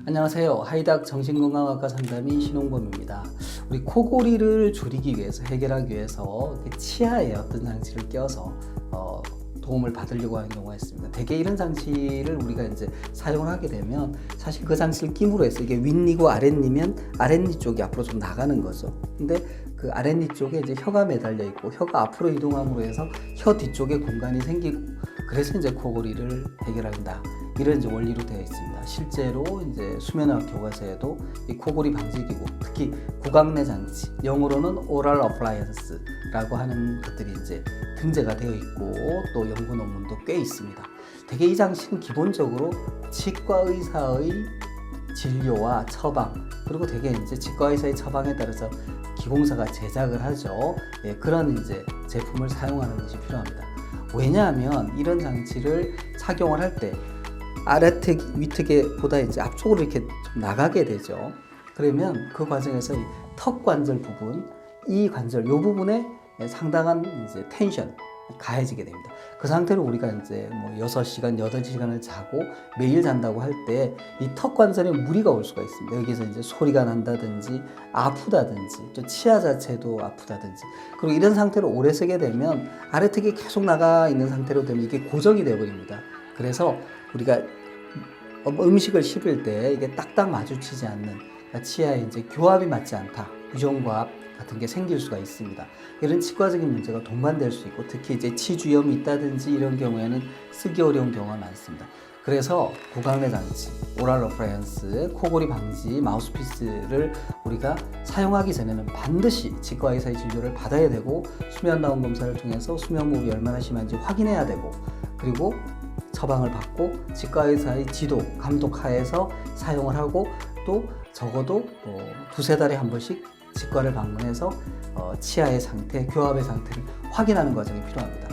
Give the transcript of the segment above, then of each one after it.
안녕하세요. 하이닥 정신건강학과 상담의 신홍범입니다. 우리 코골이를 줄이기 위해서, 해결하기 위해서 치아에 어떤 장치를 껴서 도움을 받으려고 하는 경우가 있습니다. 대개 이런 장치를 우리가 이제 사용을 하게 되면 사실 그 장치를 끼므로 해서 이게 윗니고 아랫니면 아랫니 쪽이 앞으로 좀 나가는 거죠. 근데 그 아랫니 쪽에 이제 혀가 매달려 있고 혀가 앞으로 이동함으로 해서 혀 뒤쪽에 공간이 생기고, 그래서 이제 코골이를 해결한다, 이런 이제 원리로 되어 있습니다. 실제로 이제 수면의학 교과서에도 이 코골이 방지기구, 특히 구강내 장치, 영어로는 오럴 어플라이언스라고 하는 것들이 이제 등재가 되어 있고, 또 연구 논문도 꽤 있습니다. 대개 이 장치는 기본적으로 치과 의사의 진료와 처방, 그리고 대개 이제 치과 의사의 처방에 따라서 기공사가 제작을 하죠. 그런 이제 제품을 사용하는 것이 필요합니다. 왜냐하면 이런 장치를 착용을 할 때 아래턱, 위턱보다 이제 앞쪽으로 이렇게 좀 나가게 되죠. 그러면 그 과정에서 이 턱 관절 부분, 이 관절, 이 부분에 상당한 이제 텐션, 가해지게 됩니다. 그 상태로 우리가 이제 뭐 6시간, 8시간을 자고 매일 잔다고 할 때 이 턱 관절에 무리가 올 수가 있습니다. 여기서 이제 소리가 난다든지 아프다든지 또 치아 자체도 아프다든지, 그리고 이런 상태로 오래 쓰게 되면 아래턱이 계속 나가 있는 상태로 되면 이게 고정이 되어 버립니다. 그래서 우리가 음식을 씹을 때 이게 딱딱 마주치지 않는, 치아에 이제 교합이 맞지 않다, 유전과합 같은 게 생길 수가 있습니다. 이런 치과적인 문제가 동반될 수 있고, 특히 이제 치주염이 있다든지 이런 경우에는 쓰기 어려운 경우가 많습니다. 그래서 구강내 장치, 오럴 어플라이언스, 코골이 방지 마우스피스를 우리가 사용하기 전에는 반드시 치과 의사의 진료를 받아야 되고, 수면 나온 검사를 통해서 수면 무호흡이 얼마나 심한지 확인해야 되고, 그리고 처방을 받고 치과 의사의 지도, 감독 하에서 사용을 하고, 또 적어도 두세 달에 한 번씩 치과를 방문해서 치아의 상태, 교합의 상태를 확인하는 과정이 필요합니다.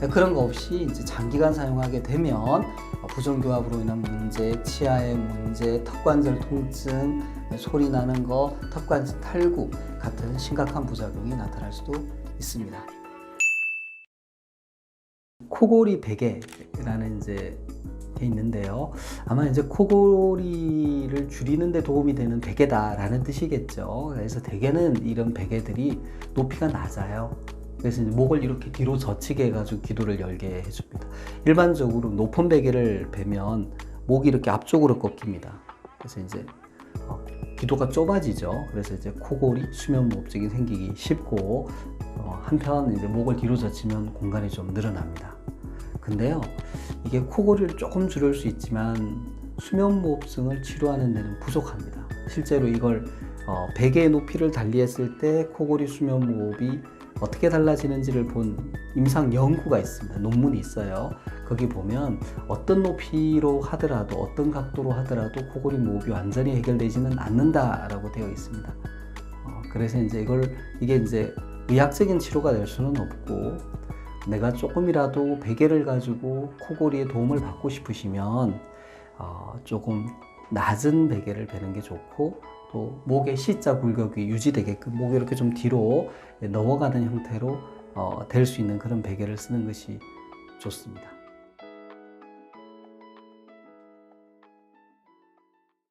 그런 거 없이 이제 장기간 사용하게 되면 부정교합으로 인한 문제, 치아의 문제, 턱관절 통증, 소리 나는 거, 턱관절 탈구 같은 심각한 부작용이 나타날 수도 있습니다. 코골이 베개라는 이제 게 있는데요. 아마 이제 코골이를 줄이는 데 도움이 되는 베개다라는 뜻이겠죠. 그래서 대개는 이런 베개들이 높이가 낮아요. 그래서 이제 목을 이렇게 뒤로 젖히게 해가지고 기도를 열게 해줍니다. 일반적으로 높은 베개를 베면 목이 이렇게 앞쪽으로 꺾입니다. 그래서 이제 기도가 좁아지죠. 그래서 이제 코골이, 수면무호흡증이 생기기 쉽고, 한편 이제 목을 뒤로 젖히면 공간이 좀 늘어납니다. 근데요, 이게 코골이를 조금 줄일 수 있지만 수면무호흡증을 치료하는 데는 부족합니다. 실제로 이걸 베개의 높이를 달리했을 때 코골이, 수면무호흡이 어떻게 달라지는지를 본 임상 연구가 있습니다. 논문이 있어요. 거기 보면 어떤 높이로 하더라도, 어떤 각도로 하더라도 코골이 무호흡이 완전히 해결되지는 않는다라고 되어 있습니다. 그래서 이제 이게 이제 의학적인 치료가 될 수는 없고, 내가 조금이라도 베개를 가지고 코골이에 도움을 받고 싶으시면 조금 낮은 베개를 베는 게 좋고, 또 목의 C자 굴곡이 유지되게끔 목이 이렇게 좀 뒤로 넘어가는 형태로 될 수 있는 그런 베개를 쓰는 것이 좋습니다.